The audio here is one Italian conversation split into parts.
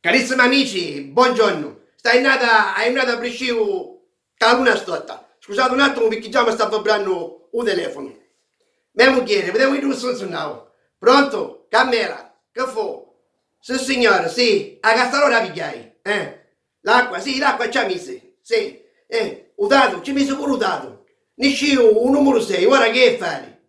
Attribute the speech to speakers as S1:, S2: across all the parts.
S1: Carissimi amici, buongiorno. È nata a Bresciu la luna stotta. Scusate un attimo perché già mi sta vibrando un telefono. Mia moglie, vediamo che sono suonato. Pronto? Camera? Che fu? Sì signore, sì. A cassarola pigliai. L'acqua, sì, l'acqua ci ha messo. Sì. Udato, ci messo pure udato. Nisciu un numero 6, ora che fare?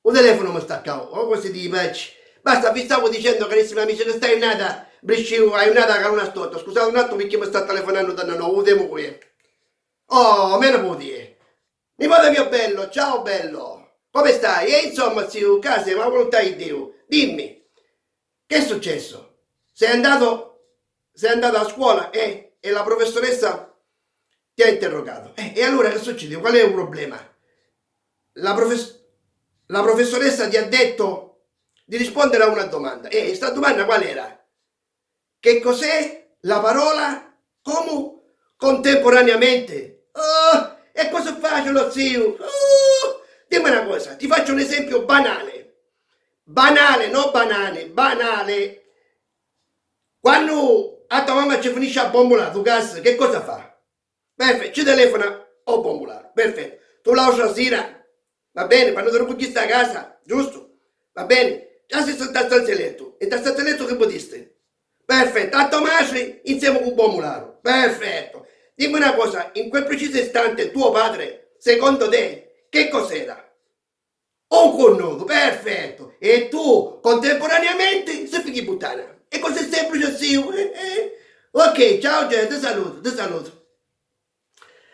S1: Un telefono mi staccavo, o così di pezzi. Basta, vi stavo dicendo, carissimi amici, che stai nata Bresciu, hai nata con una stotta. Scusate un attimo perché mi sta telefonando da nuovo, temo qui. Oh, me ne può dire. Nipote mio bello, ciao bello. Come stai? E insomma, zio, casa, ma volontà di Dio. Dimmi, che è successo? Sei andato a scuola e la professoressa ti ha interrogato. E allora che succede? Qual è il problema? La, profes- la professoressa ti ha detto di rispondere a una domanda. E questa domanda qual era? Che cos'è la parola come contemporaneamente? Oh, è così facile, zio. Oh, dimmi una cosa, ti faccio un esempio banale. Banale, non banale, banale. Quando a tua mamma ci finisce a bombolare tu gas, che cosa fa? Perfetto, ci telefona o bombolare. Perfetto. Tu lasci la sera, va bene, quando te ne sta a casa, giusto? Va bene. Già sei stato a stanza letto. E da stanza letto che potiste? Perfetto. A Tomasi insieme con bombolare. Perfetto. Dimmi una cosa, in quel preciso istante tuo padre, secondo te, che cos'era? Un cornuto, perfetto. E tu, contemporaneamente, sei figlio di puttana. E così semplice, sì. Ok, ciao gente, saluto, ti saluto.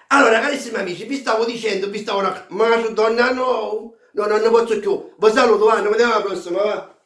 S1: Allora, carissimi amici, vi stavo ma donna no, no, non ne posso più. Vi saluto, va, ne vediamo alla prossima, va.